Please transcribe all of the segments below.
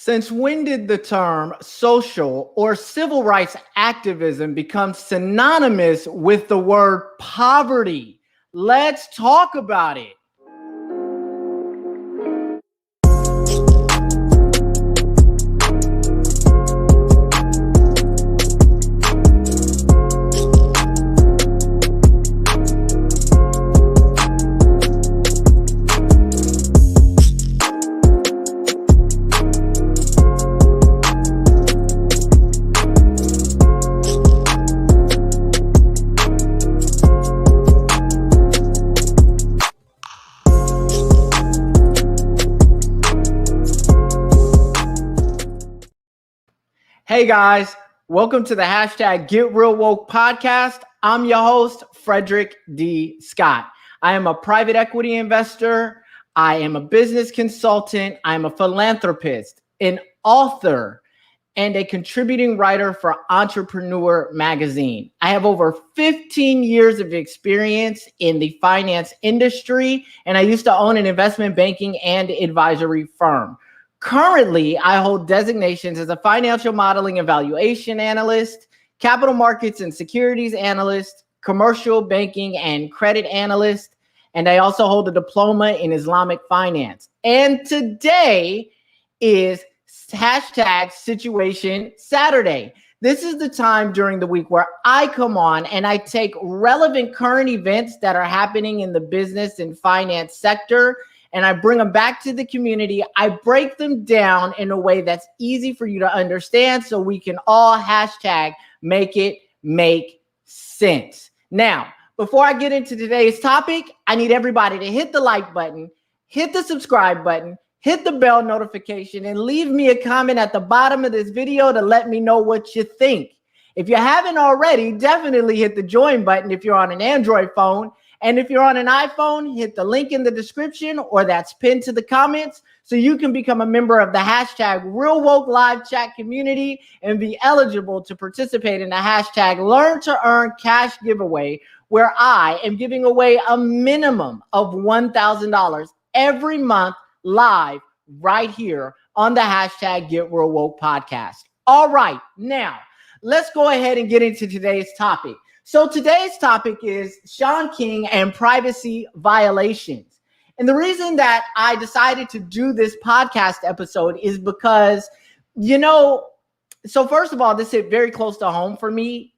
Since when did the term social or civil rights activism become synonymous with the word poverty? Let's talk about it. Hey guys, welcome to the hashtag Get Real Woke podcast. I'm your host, Frederick D. Scott. I am a private equity investor. I am a business consultant. I'm a philanthropist, an author, and a contributing writer for Entrepreneur Magazine. I have over 15 years of experience in the finance industry, and I used to own an investment banking and advisory firm. Currently, I hold designations as a financial modeling and valuation analyst, capital markets and securities analyst, commercial banking and credit analyst, and I also hold a diploma in Islamic finance. And today is hashtag Situation Saturday. This is the time during the week where I come on and I take relevant current events that are happening in the business and finance sector, and I bring them back to the community. I break them down in a way that's easy for you to understand so we can all hashtag make it make sense. Now, before I get into today's topic, I need everybody to hit the like button, hit the subscribe button, hit the bell notification, and leave me a comment at the bottom of this video to let me know what you think. If you haven't already, definitely hit the join button if you're on an Android phone. And if you're on an iPhone, hit the link in the description or that's pinned to the comments so you can become a member of the hashtag Real Woke Live Chat community and be eligible to participate in the hashtag Learn to Earn Cash giveaway, where I am giving away a minimum of $1,000 every month live right here on the hashtag Get Real Woke podcast. All right, now let's go ahead and get into today's topic. So today's topic is Shaun King and privacy violations. And the reason that I decided to do this podcast episode is because, so first of all, this hit very close to home for me,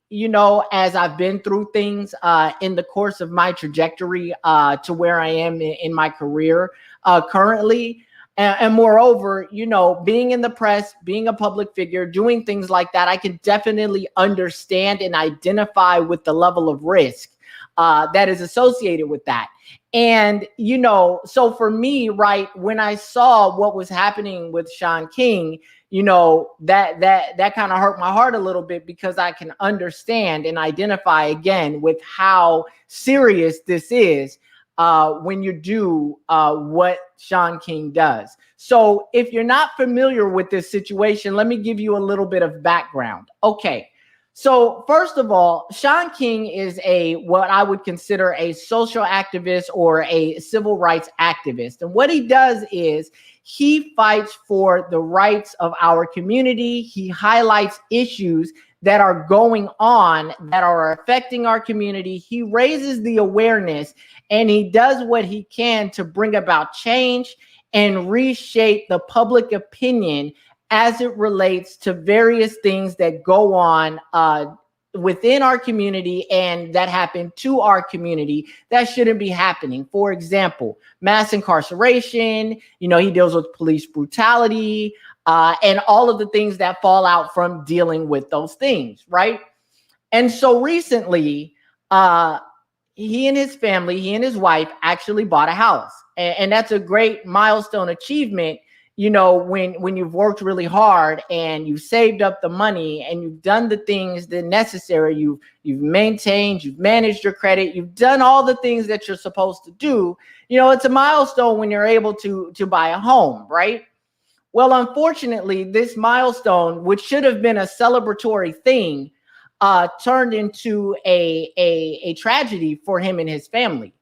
as I've been through things in the course of my trajectory to where I am in my career currently. And moreover, being in the press, being a public figure, doing things like that, I can definitely understand and identify with the level of risk that is associated with that. And, so for me, right, when I saw what was happening with Shaun King, that kind of hurt my heart a little bit because I can understand and identify again with how serious this is. When you do what Shaun King does. So if you're not familiar with this situation, let me give you a little bit of background. Okay, so first of all, Shaun King is what I would consider a social activist or a civil rights activist. And what he does is he fights for the rights of our community. He highlights issues that are going on that are affecting our community. He raises the awareness and he does what he can to bring about change and reshape the public opinion as it relates to various things that go on within our community and that happen to our community that shouldn't be happening. For example, mass incarceration, he deals with police brutality, and all of the things that fall out from dealing with those things, right? And so recently, he and his family, he and his wife actually bought a house. And that's a great milestone achievement, when you've worked really hard and you've saved up the money and you've done the things that are necessary, you've maintained, you've managed your credit, you've done all the things that you're supposed to do. It's a milestone when you're able to buy a home, right? Well, unfortunately, this milestone, which should have been a celebratory thing, turned into a tragedy for him and his family,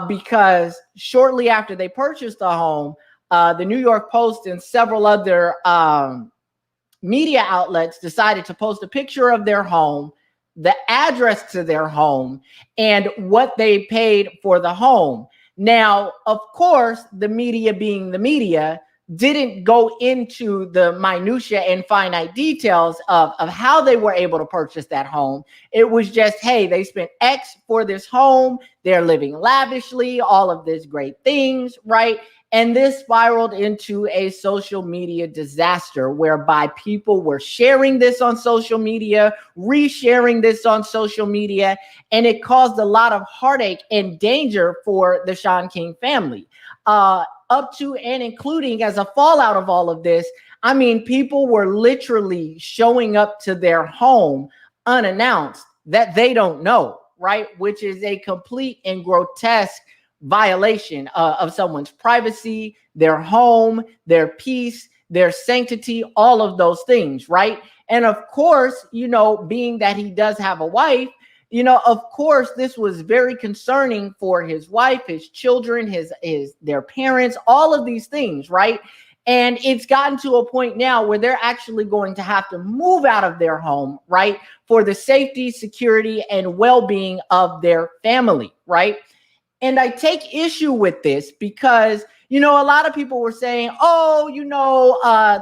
because shortly after they purchased the home, the New York Post and several other media outlets decided to post a picture of their home, the address to their home, and what they paid for the home. Now, of course, the media being the media didn't go into the minutia and finite details of how they were able to purchase that home. It was just, hey, they spent X for this home. They're living lavishly, all of these great things, right? And this spiraled into a social media disaster whereby people were sharing this on social media, resharing this on social media, and it caused a lot of heartache and danger for the Shaun King family. Up to and including as a fallout of all of this, I mean, people were literally showing up to their home unannounced that they don't know, right? Which is a complete and grotesque violation of someone's privacy, their home, their peace, their sanctity, all of those things, right? And of course, being that he does have a wife, of course, this was very concerning for his wife, his children, their parents, all of these things, right? And it's gotten to a point now where they're actually going to have to move out of their home, right? For the safety, security, and well-being of their family, right? And I take issue with this because, a lot of people were saying,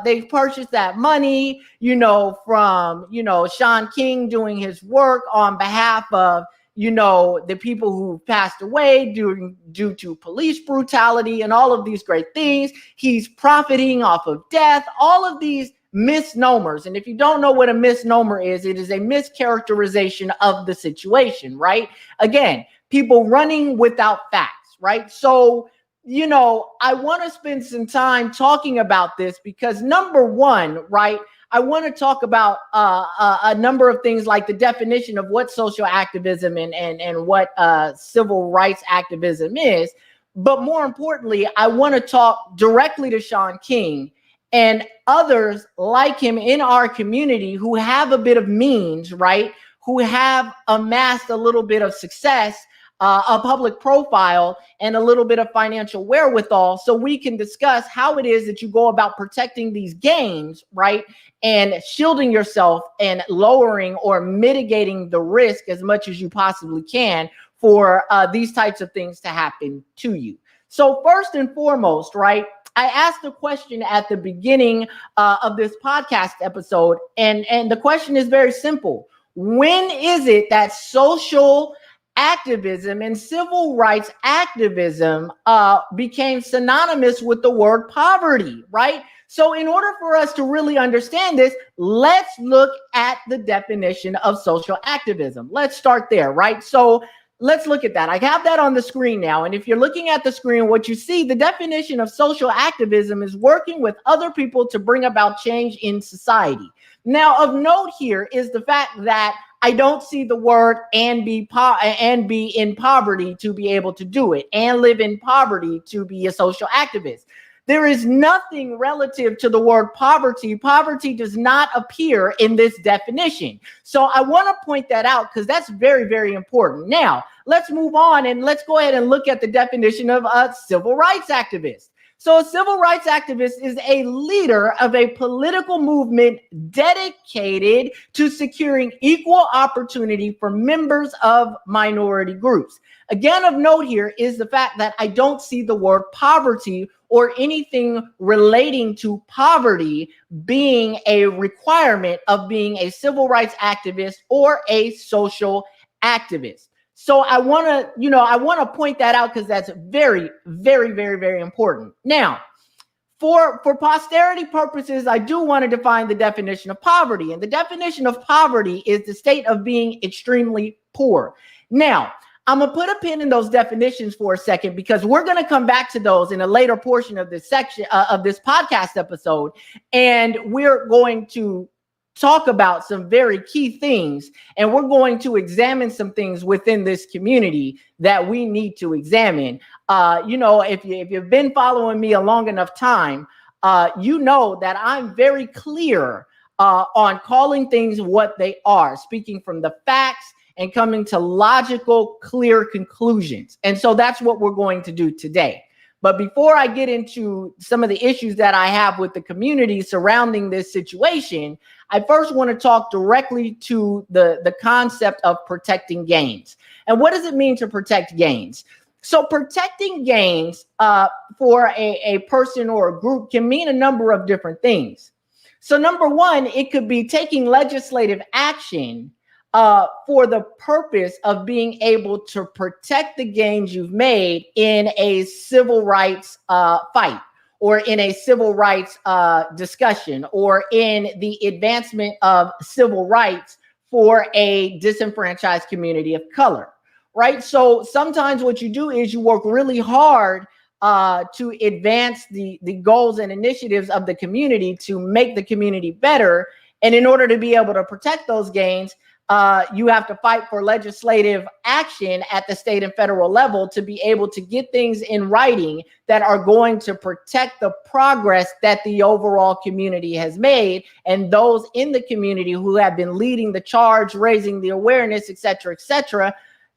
they purchased that money, from, Shaun King doing his work on behalf of, the people who passed away due to police brutality and all of these great things. He's profiting off of death, all of these misnomers. And if you don't know what a misnomer is, it is a mischaracterization of the situation, right? Again, people running without facts, right? So, I want to spend some time talking about this because number one, right, I want to talk about a number of things like the definition of what social activism and what civil rights activism is. But more importantly, I want to talk directly to Shaun King and others like him in our community who have a bit of means, right, who have amassed a little bit of success, a public profile, and a little bit of financial wherewithal, so we can discuss how it is that you go about protecting these gains, right, and shielding yourself and lowering or mitigating the risk as much as you possibly can for these types of things to happen to you. So first and foremost, right, I asked a question at the beginning of this podcast episode, and the question is very simple. When is it that social activism and civil rights activism became synonymous with the word poverty, right? So in order for us to really understand this, let's look at the definition of social activism. Let's start there, right? So let's look at that. I have that on the screen now. And if you're looking at the screen, what you see, the definition of social activism is working with other people to bring about change in society. Now, of note here is the fact that I don't see the word and be in poverty to be able to do it, and live in poverty to be a social activist. There is nothing relative to the word poverty. Poverty does not appear in this definition. So I want to point that out because that's very, very important. Now, let's move on and let's go ahead and look at the definition of a civil rights activist. So a civil rights activist is a leader of a political movement dedicated to securing equal opportunity for members of minority groups. Again, of note here is the fact that I don't see the word poverty or anything relating to poverty being a requirement of being a civil rights activist or a social activist. So I want to point that out because that's very, very, very, very important. Now, for posterity purposes, I do want to define the definition of poverty. And the definition of poverty is the state of being extremely poor. Now, I'm going to put a pin in those definitions for a second because we're going to come back to those in a later portion of this section of this podcast episode. And we're going to talk about some very key things, and we're going to examine some things within this community that we need to examine. If you've been following me a long enough time, you know that I'm very clear on calling things what they are, speaking from the facts and coming to logical, clear conclusions. And so that's what we're going to do today. But before I get into some of the issues that I have with the community surrounding this situation, I first want to talk directly to the concept of protecting gains. And what does it mean to protect gains? So protecting gains for a person or a group can mean a number of different things. So number one, it could be taking legislative action for the purpose of being able to protect the gains you've made in a civil rights fight, or in a civil rights discussion, or in the advancement of civil rights for a disenfranchised community of color, right? So sometimes what you do is you work really hard to advance the goals and initiatives of the community to make the community better. And in order to be able to protect those gains, you have to fight for legislative action at the state and federal level to be able to get things in writing that are going to protect the progress that the overall community has made, and those in the community who have been leading the charge, raising the awareness, et cetera,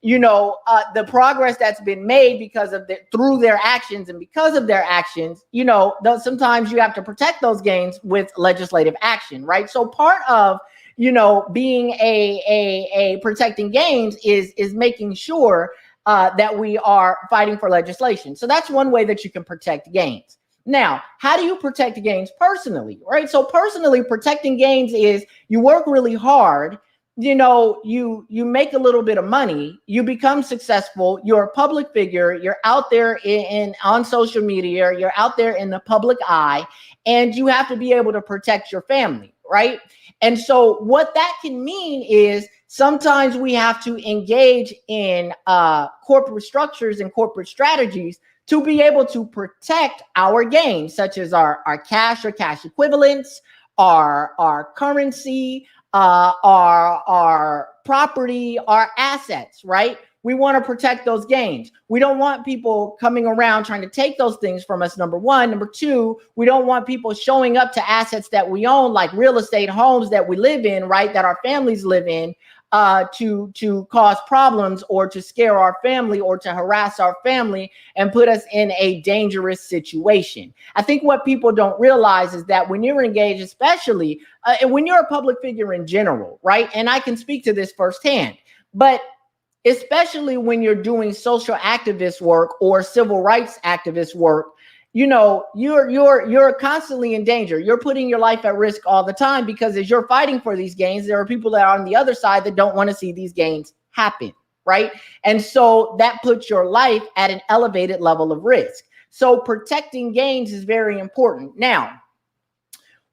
the progress that's been made because of through their actions, and because of their actions, sometimes you have to protect those gains with legislative action, right? So part of being a protecting gains is making sure that we are fighting for legislation. So that's one way that you can protect gains. Now, how do you protect gains personally, right? So personally, protecting gains is you work really hard, you make a little bit of money, you become successful, you're a public figure, you're out there on social media, you're out there in the public eye, and you have to be able to protect your family, right? And so what that can mean is sometimes we have to engage in corporate structures and corporate strategies to be able to protect our gains, such as our cash or cash equivalents, our currency, our property, our assets, right? We want to protect those gains. We don't want people coming around trying to take those things from us, number one. Number two, we don't want people showing up to assets that we own, like real estate, homes that we live in, right, that our families live in, to cause problems or to scare our family or to harass our family and put us in a dangerous situation. I think what people don't realize is that when you're engaged, especially when you're a public figure in general, right? And I can speak to this firsthand, but especially when you're doing social activist work or civil rights activist work, you're constantly in danger. You're putting your life at risk all the time, because as you're fighting for these gains, there are people that are on the other side that don't want to see these gains happen, right? And so that puts your life at an elevated level of risk. So protecting gains is very important. Now,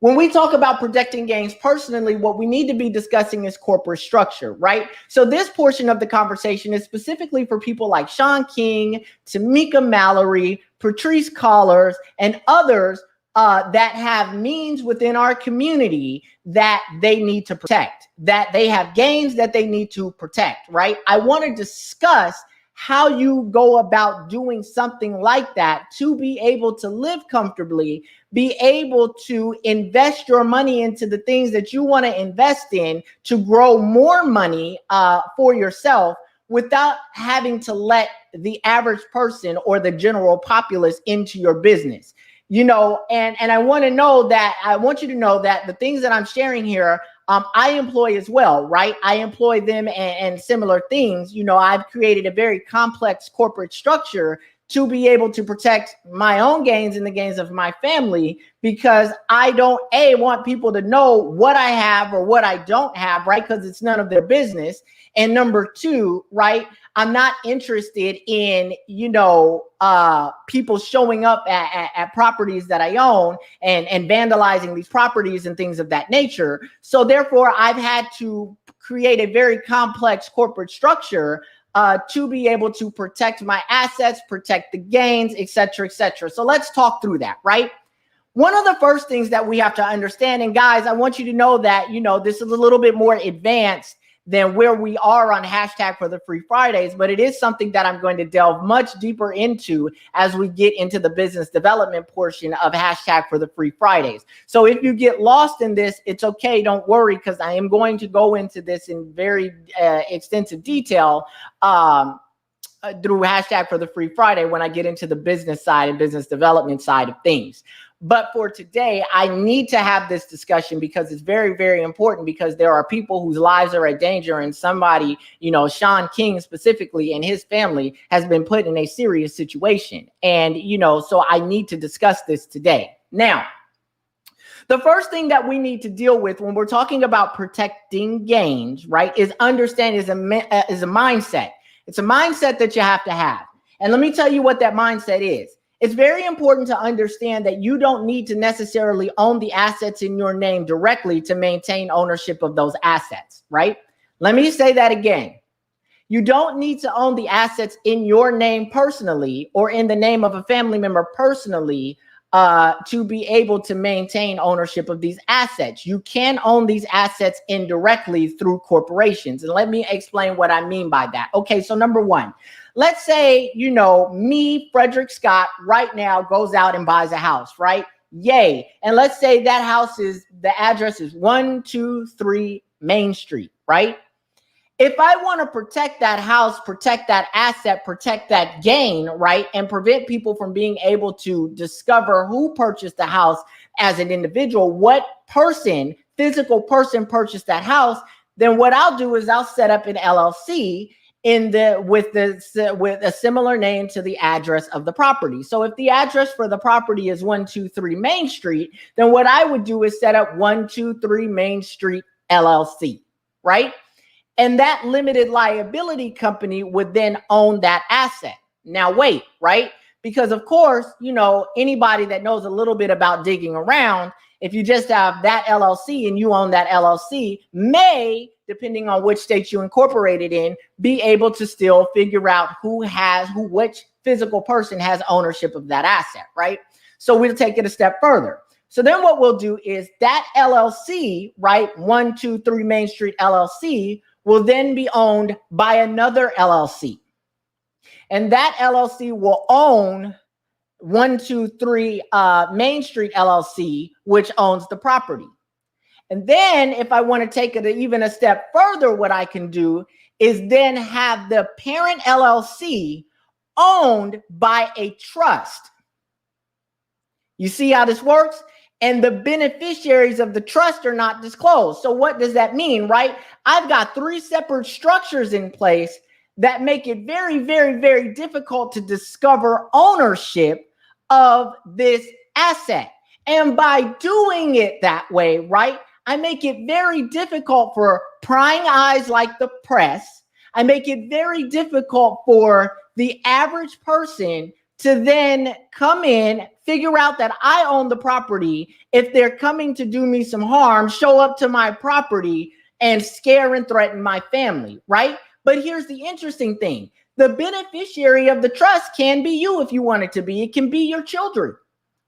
when we talk about protecting gains personally, what we need to be discussing is corporate structure, right? So this portion of the conversation is specifically for people like Shaun King, Tamika Mallory, Patrice Collars, and others that have means within our community that they need to protect, that they have gains that they need to protect, right? I want to discuss how you go about doing something like that to be able to live comfortably, be able to invest your money into the things that you want to invest in to grow more money for yourself without having to let the average person or the general populace into your business. And I want you to know that the things that I'm sharing here, I employ as well, right? I employ them and similar things. I've created a very complex corporate structure to be able to protect my own gains and the gains of my family, because I don't want people to know what I have or what I don't have, right? Because it's none of their business. And number two, right, I'm not interested in, people showing up at properties that I own and vandalizing these properties and things of that nature. So therefore, I've had to create a very complex corporate structure to be able to protect my assets, protect the gains, et cetera, et cetera. So let's talk through that, right? One of the first things that we have to understand, and guys, I want you to know that, this is a little bit more advanced than where we are on hashtag for the Free Fridays, but it is something that I'm going to delve much deeper into as we get into the business development portion of hashtag for the Free Fridays. So if you get lost in this, it's okay. Don't worry, because I am going to go into this in very extensive detail through hashtag for the Free Friday when I get into the business side and business development side of things. But for today, I need to have this discussion because it's very, very important, because there are people whose lives are in danger, and somebody, Shaun King specifically and his family has been put in a serious situation. And, so I need to discuss this today. Now, the first thing that we need to deal with when we're talking about protecting gains, right, is understand is a mindset. It's a mindset that you have to have. And let me tell you what that mindset is. It's very important to understand that you don't need to necessarily own the assets in your name directly to maintain ownership of those assets, right? Let me say that again. You don't need to own the assets in your name personally or in the name of a family member personally to be able to maintain ownership of these assets. You can own these assets indirectly through corporations. And let me explain what I mean by that. Okay, so number one, let's say, me, Frederick Scott, right now goes out and buys a house, right? Yay. And let's say that house the address is 123 Main Street, right? If I want to protect that house, protect that asset, protect that gain, right, and prevent people from being able to discover who purchased the house as an individual, what physical person purchased that house, then what I'll do is I'll set up an LLC with a similar name to the address of the property. So if the address for the property is 123 Main Street, then what I would do is set up 123 Main Street LLC, right? And that limited liability company would then own that asset. Now, wait, right? Because of course, anybody that knows a little bit about digging around, if you just have that LLC and you own that LLC, may, depending on which state you incorporated in, be able to still figure out which physical person has ownership of that asset, right? So we'll take it a step further. So then what we'll do is that LLC, right, 123 Main Street LLC, will then be owned by another LLC. And that LLC will own 123 Main Street LLC, which owns the property. And then if I want to take it even a step further, what I can do is then have the parent LLC owned by a trust. You see how this works? And the beneficiaries of the trust are not disclosed. So what does that mean, right? I've got 3 separate structures in place that make it very, very, very difficult to discover ownership of this asset. And by doing it that way, right, I make it very difficult for prying eyes like the press. I make it very difficult for the average person to then come in, figure out that I own the property. If they're coming to do me some harm, show up to my property and scare and threaten my family, right? But here's the interesting thing. The beneficiary of the trust can be you if you want it to be. It can be your children.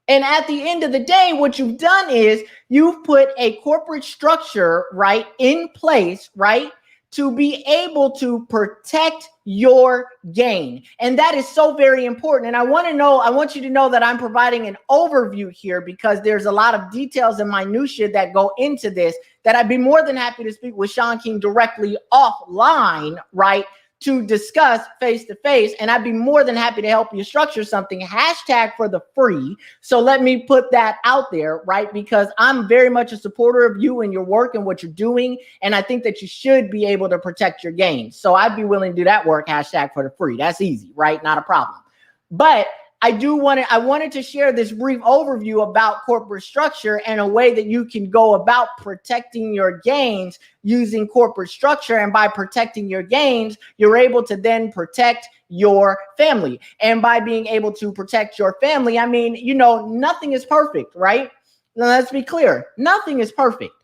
And at the end of the day, what you've done is you've put a corporate structure, right, in place, right, to be able to protect your gain. And that is so very important. And I want you to know that I'm providing an overview here because there's a lot of details and minutia that go into this that I'd be more than happy to speak with Shaun King directly offline, right, to discuss face to face. And I'd be more than happy to help you structure something, hashtag for the free. So let me put that out there, right? Because I'm very much a supporter of you and your work and what you're doing. And I think that you should be able to protect your gains. So I'd be willing to do that work, hashtag for the free. That's easy, right? Not a problem. But I wanted to share this brief overview about corporate structure and a way that you can go about protecting your gains using corporate structure. And by protecting your gains, you're able to then protect your family. And by being able to protect your family, I mean, nothing is perfect, right? Now, let's be clear. Nothing is perfect.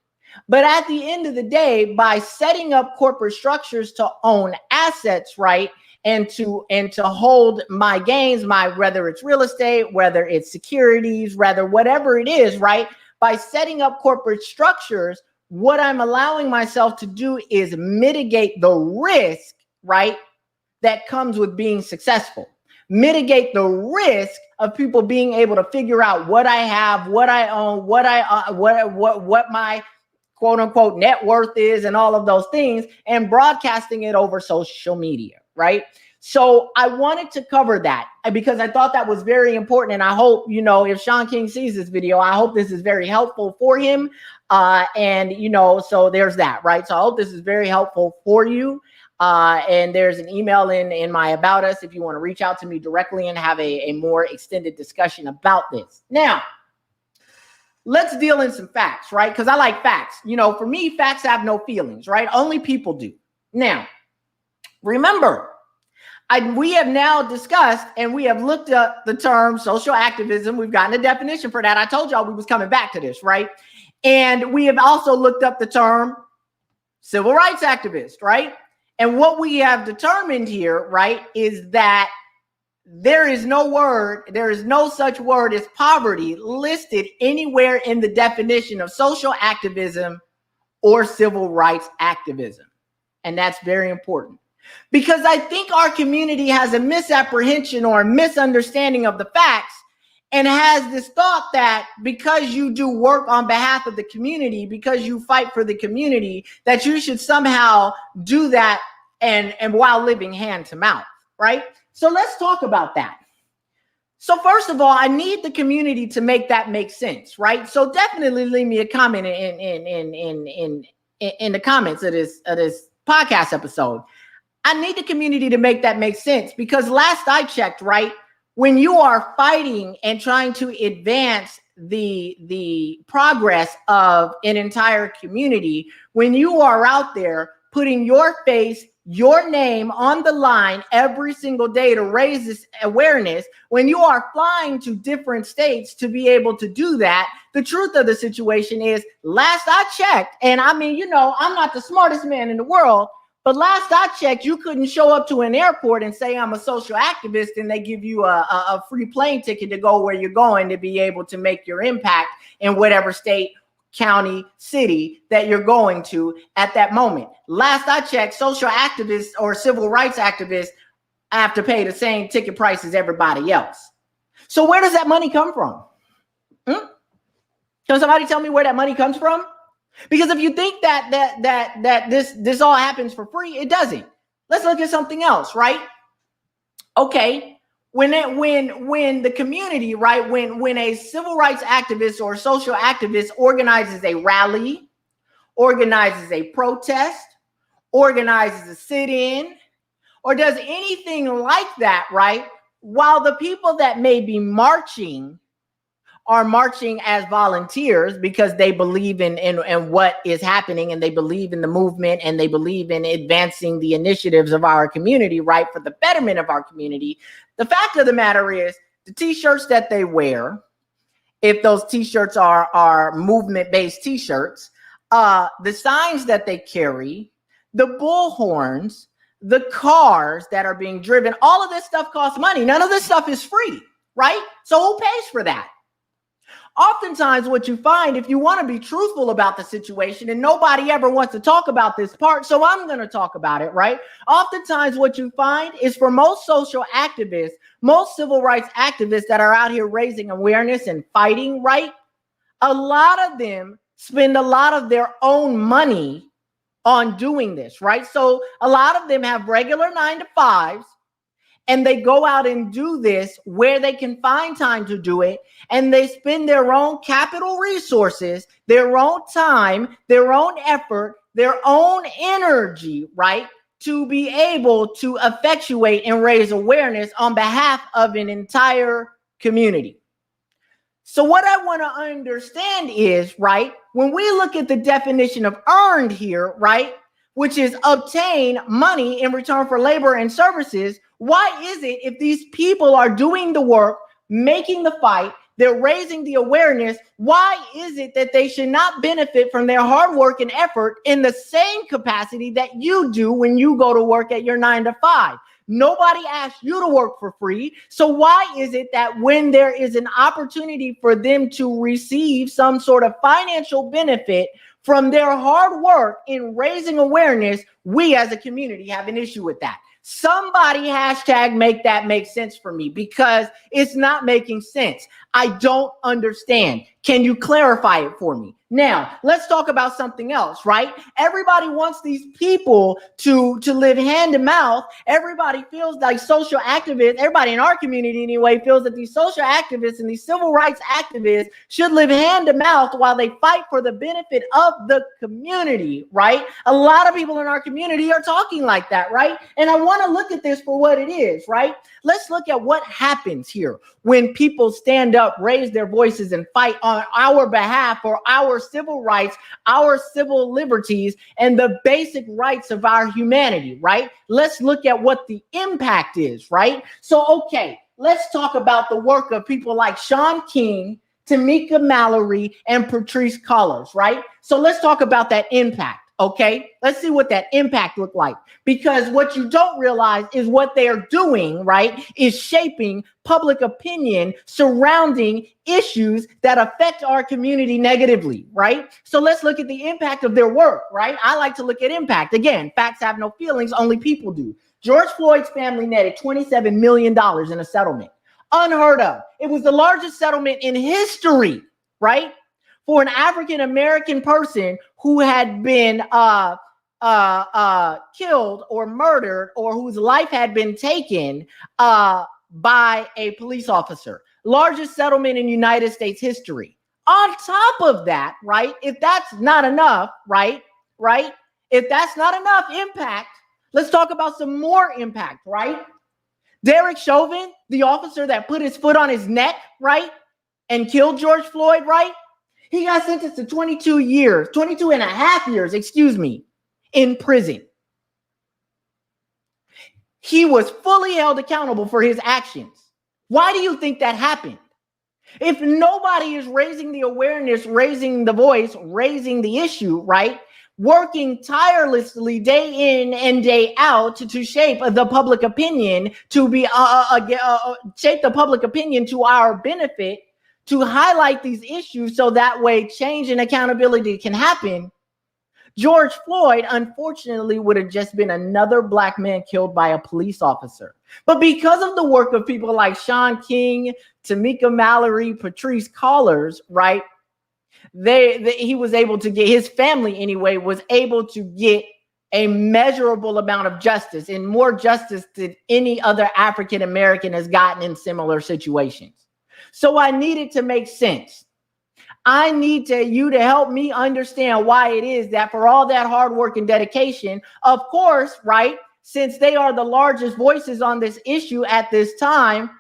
But at the end of the day, by setting up corporate structures to own assets, right, and to hold my gains, whether it's real estate, whether it's securities, whatever it is, right? By setting up corporate structures, what I'm allowing myself to do is mitigate the risk, right, that comes with being successful. Mitigate the risk of people being able to figure out what I have, what I own, what my quote unquote net worth is, and all of those things, and broadcasting it over social media. Right. So I wanted to cover that because I thought that was very important. And I hope, if Shaun King sees this video, I hope this is very helpful for him. So there's that, right? So I hope this is very helpful for you. And there's an email in my About Us if you want to reach out to me directly and have a more extended discussion about this. Now, let's deal in some facts, right? Because I like facts. For me, facts have no feelings, right? Only people do. Now, remember, we have now discussed and we have looked up the term social activism. We've gotten a definition for that. I told y'all we was coming back to this, right? And we have also looked up the term civil rights activist, right? And what we have determined here, right, is that there is no such word as poverty listed anywhere in the definition of social activism or civil rights activism. And that's very important. Because I think our community has a misapprehension or a misunderstanding of the facts and has this thought that because you do work on behalf of the community, because you fight for the community, that you should somehow do that and while living hand to mouth, right? So let's talk about that. So first of all, I need the community to make that make sense, right? So definitely leave me a comment in the comments of this podcast episode. I need the community to make that make sense because last I checked, right, when you are fighting and trying to advance the progress of an entire community, when you are out there putting your face, your name on the line every single day to raise this awareness, when you are flying to different states to be able to do that, the truth of the situation is, last I checked, and I mean, I'm not the smartest man in the world, but last I checked, you couldn't show up to an airport and say I'm a social activist and they give you a free plane ticket to go where you're going to be able to make your impact in whatever state, county, city that you're going to at that moment. Last I checked, social activists or civil rights activists have to pay the same ticket price as everybody else. So where does that money come from? Can somebody tell me where that money comes from? Because if you think that this all happens for free, it doesn't. Let's look at something else, right? Okay, when the community, right, when a civil rights activist or social activist organizes a rally, organizes a protest, organizes a sit-in, or does anything like that, right? While the people that may be marching are marching as volunteers because they believe in what is happening and they believe in the movement and they believe in advancing the initiatives of our community, right, for the betterment of our community. The fact of the matter is the t-shirts that they wear, if those t-shirts are movement-based t-shirts, the signs that they carry, the bullhorns, the cars that are being driven, all of this stuff costs money. None of this stuff is free, right? So who pays for that? Oftentimes what you find, if you want to be truthful about the situation, and nobody ever wants to talk about this part, so I'm going to talk about it, right? Oftentimes what you find is for most social activists, most civil rights activists that are out here raising awareness and fighting, right? A lot of them spend a lot of their own money on doing this, right? So a lot of them have regular 9-to-5s, and they go out and do this where they can find time to do it. And they spend their own capital resources, their own time, their own effort, their own energy, right, to be able to effectuate and raise awareness on behalf of an entire community. So what I want to understand is, right, when we look at the definition of earned here, right, which is obtain money in return for labor and services, why is it if these people are doing the work, making the fight, they're raising the awareness, why is it that they should not benefit from their hard work and effort in the same capacity that you do when you go to work at your 9-to-5? Nobody asked you to work for free. So why is it that when there is an opportunity for them to receive some sort of financial benefit from their hard work in raising awareness, we as a community have an issue with that? Somebody hashtag make that make sense for me, because it's not making sense. I don't understand. Can you clarify it for me? Now, let's talk about something else, right? Everybody wants these people to live hand to mouth. Everybody feels like social activists, everybody in our community anyway, feels that these social activists and these civil rights activists should live hand to mouth while they fight for the benefit of the community, right? A lot of people in our community are talking like that, right? And I want to look at this for what it is, right? Let's look at what happens here when people stand up, raise their voices, and fight on our behalf for our civil rights, our civil liberties, and the basic rights of our humanity, right? Let's look at what the impact is, right? So, okay, let's talk about the work of people like Shaun King, Tamika Mallory, and Patrisse Cullors, right? So let's talk about that impact. Okay, let's see what that impact looked like, because what you don't realize is what they are doing, right, is shaping public opinion surrounding issues that affect our community negatively, right? So let's look at the impact of their work, right? I like to look at impact. Again, facts have no feelings, only people do. George Floyd's family netted $27 million in a settlement. Unheard of. It was the largest settlement in history, right? For an African-American person who had been killed or murdered, or whose life had been taken by a police officer. Largest settlement in United States history. On top of that, right, if that's not enough, right, if that's not enough impact, let's talk about some more impact, right? Derek Chauvin, the officer that put his foot on his neck, right, and killed George Floyd, right? He got sentenced to 22 and a half years, in prison. He was fully held accountable for his actions. Why do you think that happened? If nobody is raising the awareness, raising the voice, raising the issue, right? Working tirelessly day in and day out to shape the public opinion, to be shape the public opinion to our benefit, to highlight these issues so that way change and accountability can happen, George Floyd, unfortunately, would have just been another black man killed by a police officer. But because of the work of people like Shaun King, Tamika Mallory, Patrisse Cullors, right, he was able to get, his family anyway, was able to get a measurable amount of justice, and more justice than any other African American has gotten in similar situations. So I needed to make sense. I need you to help me understand why it is that for all that hard work and dedication, of course, right, since they are the largest voices on this issue at this time,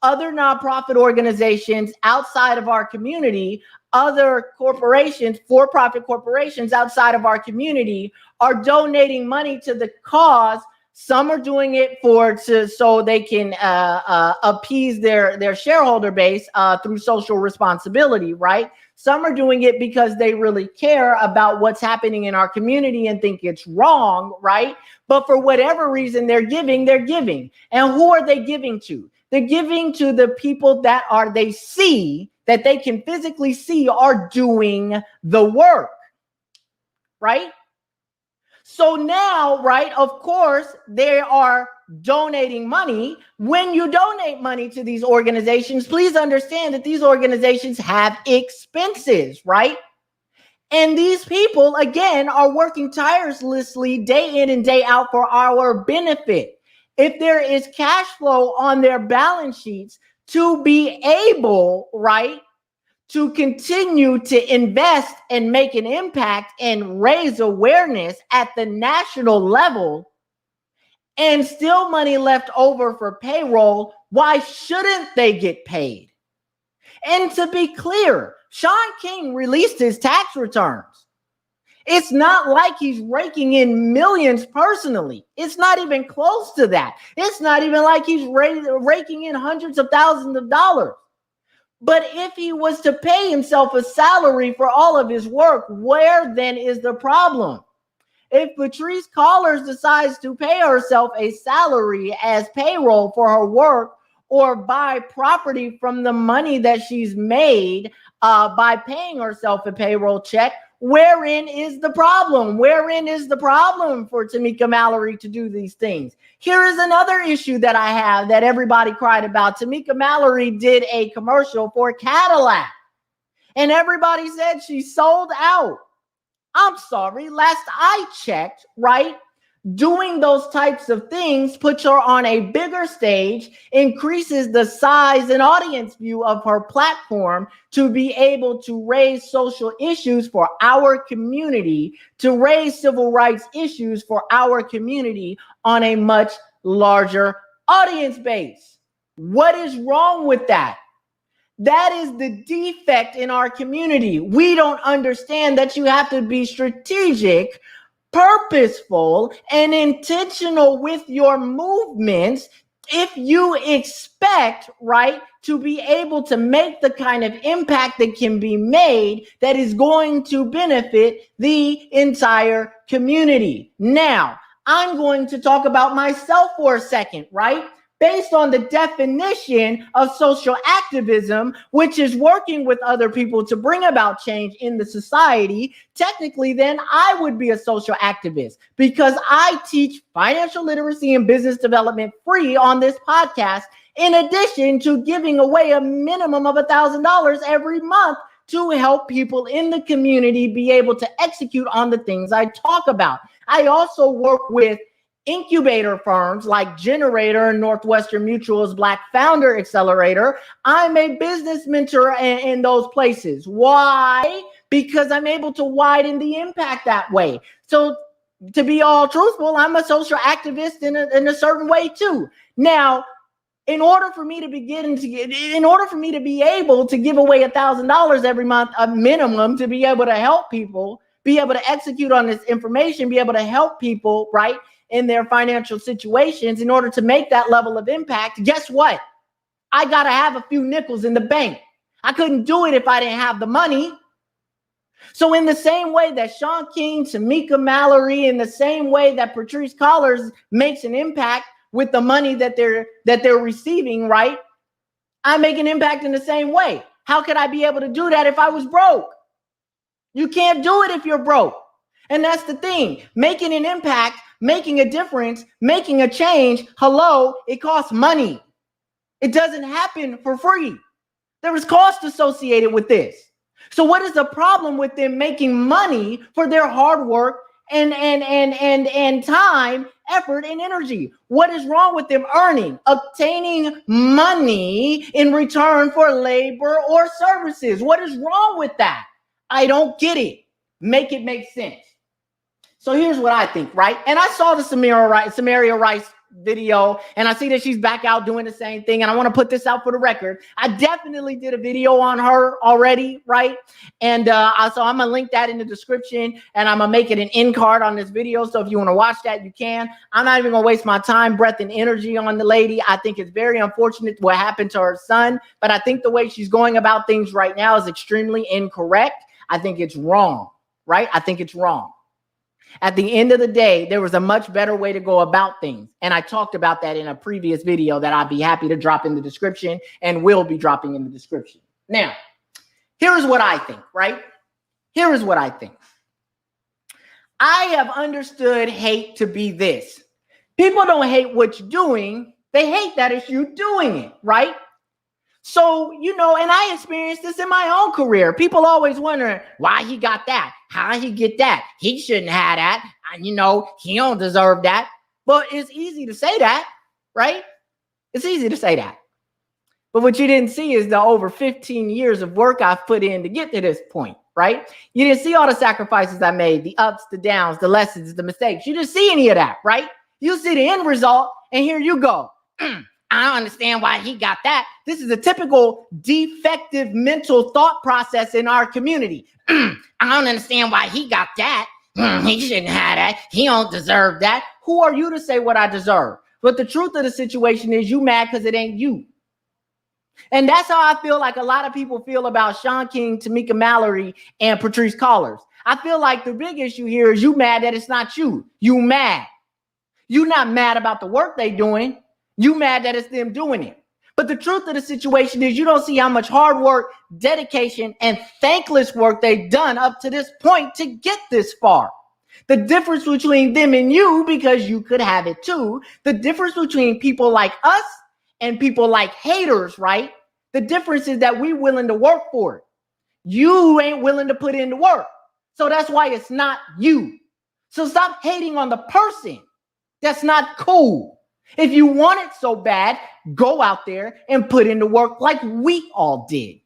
other nonprofit organizations outside of our community, other corporations, for-profit corporations outside of our community are donating money to the cause. Some are doing it so they can appease their shareholder base through social responsibility, right? Some are doing it because they really care about what's happening in our community and think it's wrong, right? But for whatever reason they're giving. And who are they giving to? They're giving to the people that they can physically see are doing the work, right? So now, right, of course, they are donating money. When you donate money to these organizations, please understand that these organizations have expenses, right? And these people, again, are working tirelessly day in and day out for our benefit. If there is cash flow on their balance sheets to be able, right, to continue to invest and make an impact and raise awareness at the national level, and still money left over for payroll, why shouldn't they get paid? And to be clear, Shaun King released his tax returns. It's not like he's raking in millions personally. It's not even close to that. It's not even like he's raking in hundreds of thousands of dollars. But if he was to pay himself a salary for all of his work, where then is the problem? If Patrisse Cullors decides to pay herself a salary as payroll for her work, or buy property from the money that she's made by paying herself a payroll check, wherein is the problem? Wherein is the problem for Tamika Mallory to do these things? Here is another issue that I have that everybody cried about. Tamika Mallory did a commercial for Cadillac. And everybody said she sold out. I'm sorry, last I checked, right? Doing those types of things puts her on a bigger stage, increases the size and audience view of her platform to be able to raise social issues for our community, to raise civil rights issues for our community on a much larger audience base. What is wrong with that? That is the defect in our community. We don't understand that you have to be strategic, purposeful, and intentional with your movements if you expect, right, to be able to make the kind of impact that can be made that is going to benefit the entire community. Now, I'm going to talk about myself for a second, right? Based on the definition of social activism, which is working with other people to bring about change in the society, technically then I would be a social activist because I teach financial literacy and business development free on this podcast, in addition to giving away a minimum of $1,000 every month to help people in the community be able to execute on the things I talk about. I also work with incubator firms like Generator and Northwestern Mutual's Black Founder Accelerator. I'm a business mentor in those places. Why? Because I'm able to widen the impact that way. So to be all truthful, I'm a social activist in a certain way too. Now, in order for me to be able to give away $1,000 every month, a minimum, to be able to help people, be able to execute on this information, be able to help people, right, in their financial situations, in order to make that level of impact, guess what? I got to have a few nickels in the bank. I couldn't do it if I didn't have the money. So in the same way that Shaun King, Tamika Mallory, in the same way that Patrisse Cullors makes an impact with the money that they're receiving, right? I make an impact in the same way. How could I be able to do that if I was broke? You can't do it if you're broke. And that's the thing. Making an impact, making a difference, making a change, hello, it costs money. It doesn't happen for free. There is cost associated with this. So what is the problem with them making money for their hard work and time, effort, and energy? What is wrong with them obtaining money in return for labor or services? What is wrong with that? I don't get it. Make it make sense. So here's what I think, right? And I saw the Samaria Rice video, and I see that she's back out doing the same thing. And I want to put this out for the record. I definitely did a video on her already, right? And so I'm going to link that in the description, and I'm going to make it an end card on this video. So if you want to watch that, you can. I'm not even going to waste my time, breath, and energy on the lady. I think it's very unfortunate what happened to her son, but I think the way she's going about things right now is extremely incorrect. I think it's wrong, right? I think it's wrong. At the end of the day, there was a much better way to go about things. And I talked about that in a previous video that I'd be happy to drop in the description and will be dropping in the description. Now, here's what I think, right? Here is what I think. I have understood hate to be this. People don't hate what you're doing. They hate that it's you doing it, right? So, and I experienced this in my own career. People always wondering why he got that, how he get that. He shouldn't have that. He don't deserve that. But it's easy to say that, right? It's easy to say that. But what you didn't see is the over 15 years of work I've put in to get to this point, right? You didn't see all the sacrifices I made, the ups, the downs, the lessons, the mistakes. You didn't see any of that, right? You see the end result, and here you go. I don't understand why he got that. This is a typical defective mental thought process in our community. I don't understand why he got that. He shouldn't have that. He don't deserve that. Who are you to say what I deserve? But the truth of the situation is you mad because it ain't you. And that's how I feel like a lot of people feel about Shaun King, Tamika Mallory, and Patrisse Cullors. I feel like the big issue here is you mad that it's not you. You mad. You not mad about the work they doing. You mad that it's them doing it. But the truth of the situation is you don't see how much hard work, dedication, and thankless work they've done up to this point to get this far. The difference between them and you, because you could have it too, the difference between people like us and people like haters, right? The difference is that we're willing to work for it. You ain't willing to put in the work. So that's why it's not you. So stop hating on the person. That's not cool. If you want it so bad, go out there and put in the work like we all did.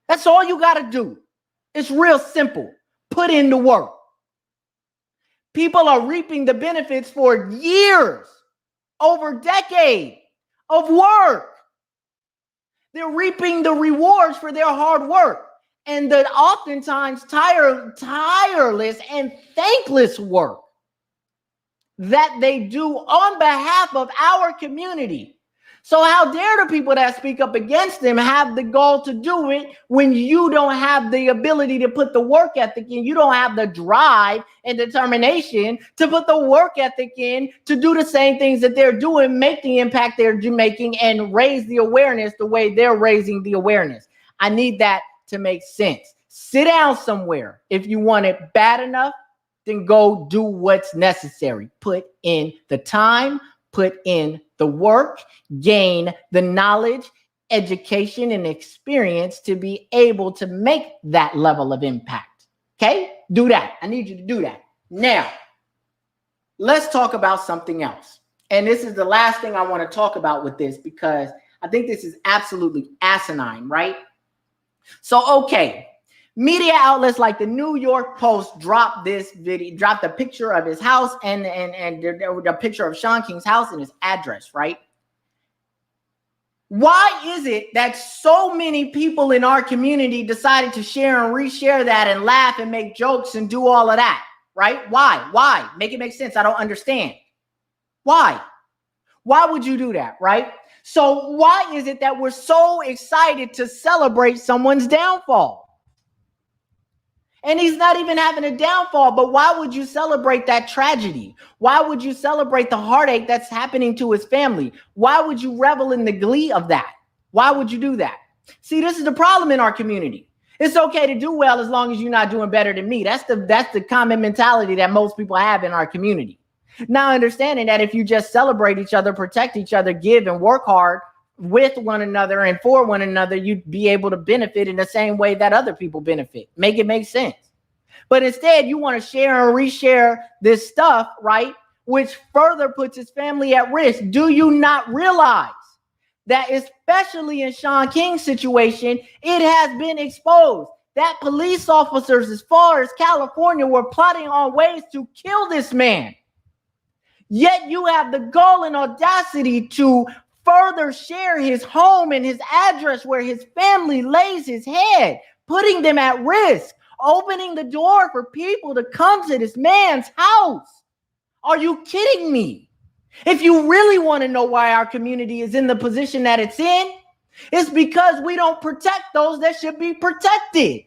That's all you got to do. It's real simple. Put in the work. People are reaping the benefits for years, over decades of work. They're reaping the rewards for their hard work and the oftentimes tireless and thankless work that they do on behalf of our community. So how dare the people that speak up against them have the goal to do it when you don't have the ability to put the work ethic in, you don't have the drive and determination to put the work ethic in to do the same things that they're doing, make the impact they're making, and raise the awareness the way they're raising the awareness. I need that to make sense. Sit down somewhere. If you want it bad enough, then go do what's necessary. Put in the time, put in the work, gain the knowledge, education, and experience to be able to make that level of impact. Okay? Do that. I need you to do that. Now, let's talk about something else. And this is the last thing I want to talk about with this because I think this is absolutely asinine, right? So, okay. Media outlets like the New York Post dropped this video, dropped a picture of his house and the picture of Shaun King's house and his address, right? Why is it that so many people in our community decided to share and reshare that and laugh and make jokes and do all of that, right? Why? Make it make sense. I don't understand. Why? Why would you do that, right? So why is it that we're so excited to celebrate someone's downfall? And he's not even having a downfall, but why would you celebrate that tragedy? Why would you celebrate the heartache that's happening to his family? Why would you revel in the glee of that? Why would you do that? See, this is the problem in our community. It's okay to do well as long as you're not doing better than me. That's the common mentality that most people have in our community. Now, understanding that if you just celebrate each other, protect each other, give and work hard with one another and for one another, you'd be able to benefit in the same way that other people benefit. Make it make sense. But instead, you want to share and reshare this stuff, right? Which further puts his family at risk. Do you not realize that especially in Shaun King's situation, it has been exposed that police officers as far as California were plotting on ways to kill this man. Yet you have the gall and audacity to further share his home and his address where his family lays his head, putting them at risk, opening the door for people to come to this man's house. Are you kidding me? If you really want to know why our community is in the position that it's in, it's because we don't protect those that should be protected.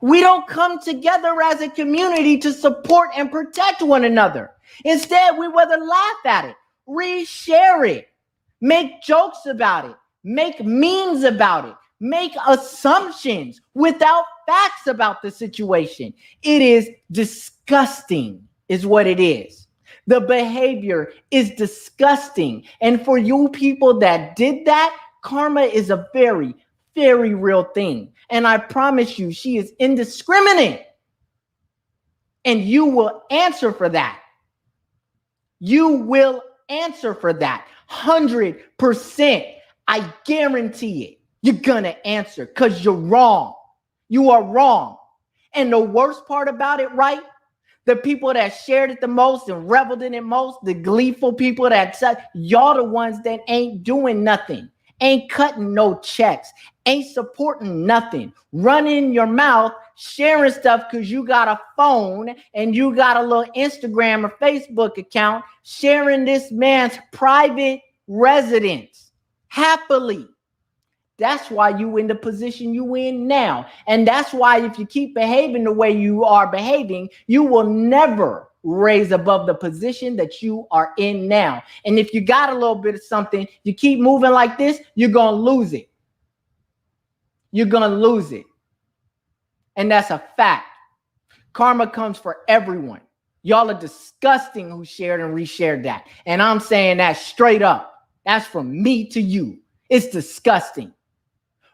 We don't come together as a community to support and protect one another. Instead, we rather laugh at it, reshare it, make jokes about it, make memes about it, make assumptions without facts about the situation. It is disgusting, is what it is. The behavior is disgusting. And for you people that did that, karma is a very, very real thing. And I promise you, she is indiscriminate. And you will answer for that. You will answer for that. 100%. I guarantee it. You're going to answer because you're wrong. You are wrong. And the worst part about it, right? The people that shared it the most and reveled in it most, the gleeful people that said, y'all the ones that ain't doing nothing, ain't cutting no checks, ain't supporting nothing, running your mouth, sharing stuff because you got a phone and you got a little Instagram or Facebook account, sharing this man's private residence happily. That's why you in the position you in now. And that's why if you keep behaving the way you are behaving, you will never raise above the position that you are in now. And if you got a little bit of something, you keep moving like this, you're going to lose it. You're going to lose it. And that's a fact. Karma comes for everyone. Y'all are disgusting who shared and reshared that. And I'm saying that straight up. That's from me to you. It's disgusting.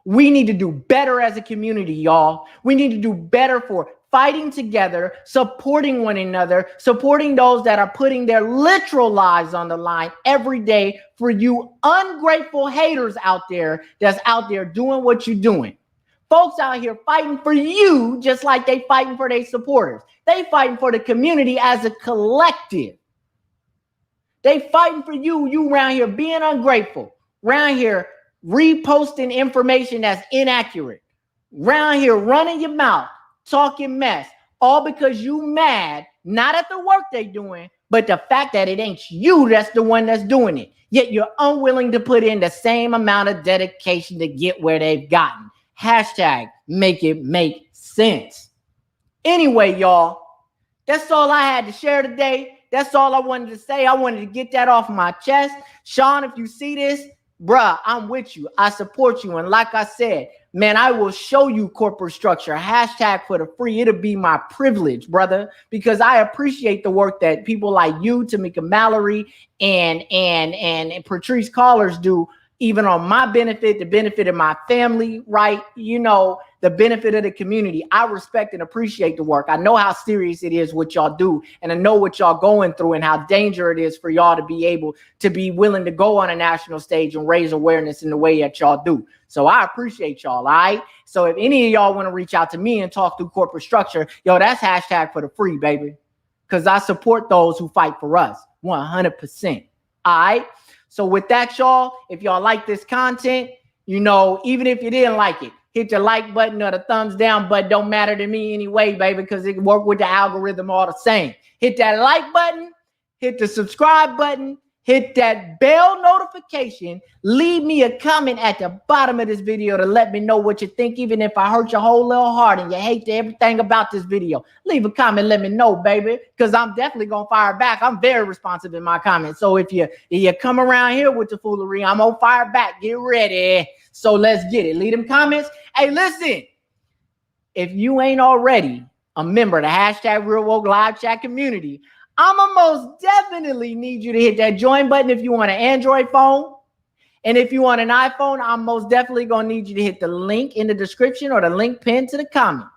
We need to do better as a community, y'all. We need to do better for fighting together, supporting one another, supporting those that are putting their literal lives on the line every day for you ungrateful haters out there that's out there doing what you're doing. Folks out here fighting for you just like they fighting for their supporters. They fighting for the community as a collective. They fighting for you. You around here being ungrateful, around here reposting information that's inaccurate, around here running your mouth, talking mess, all because you mad, not at the work they doing, but the fact that it ain't you that's the one that's doing it. Yet you're unwilling to put in the same amount of dedication to get where they've gotten. Hashtag make it make sense. Anyway, y'all, that's all I had to share today. That's all I wanted to say. I wanted to get that off my chest. Shaun, if you see this, bruh, I'm with you. I support you. And like I said, man, I will show you corporate structure. Hashtag for the free. It'll be my privilege, brother, because I appreciate the work that people like you, Tamika Mallory, and Patrice Callers do, even on my benefit, the benefit of my family, right? You know, the benefit of the community. I respect and appreciate the work. I know how serious it is what y'all do, and I know what y'all going through and how dangerous it is for y'all to be able to be willing to go on a national stage and raise awareness in the way that y'all do. So I appreciate y'all, all right? So if any of y'all want to reach out to me and talk through corporate structure, yo, that's hashtag for the free, baby, because I support those who fight for us 100%, all right? So with that, y'all, if y'all like this content, you know, even if you didn't like it, hit the like button or the thumbs down button. Don't matter to me anyway, baby, because it can work with the algorithm all the same. Hit that like button, hit the subscribe button, hit that bell notification. Leave me a comment at the bottom of this video to let me know what you think, even if I hurt your whole little heart and you hate everything about this video. Leave a comment, let me know, baby, because I'm definitely going to fire back. I'm very responsive in my comments. So if you come around here with the foolery, I'm going to fire back. Get ready. So let's get it. Leave them comments. Hey, listen, if you ain't already a member of the hashtag Real Woke Live Chat community, I'ma most definitely need you to hit that join button if you want an Android phone. And if you want an iPhone, I'm most definitely going to need you to hit the link in the description or the link pinned to the comments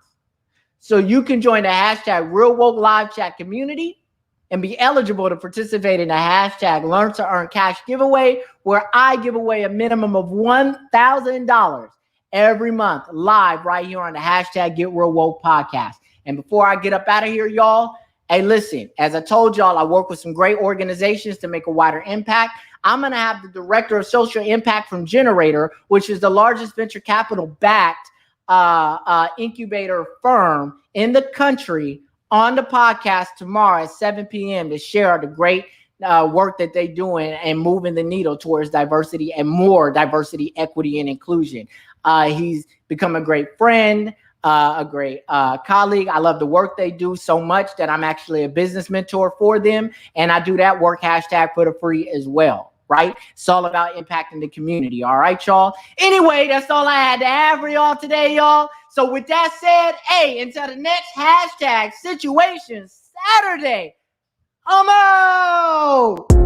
so you can join the hashtag Real Woke Live Chat community and be eligible to participate in the hashtag Learn to Earn Cash giveaway, where I give away a minimum of $1,000 every month live right here on the hashtag Get Real Woke podcast. And before I get up out of here, y'all, hey, listen, as I told y'all, I work with some great organizations to make a wider impact. I'm going to have the director of social impact from Generator, which is the largest venture capital backed incubator firm in the country, on the podcast tomorrow at 7 p.m. to share the great work that they're doing and moving the needle towards diversity and more diversity, equity, and inclusion. He's become a great friend, a great colleague. I love the work they do so much that I'm actually a business mentor for them. And I do that work hashtag for the free as well, right? It's all about impacting the community. All right, y'all. Anyway, that's all I had to have for y'all today, y'all. So with that said, hey, until the next hashtag Situation Saturday, I'm out.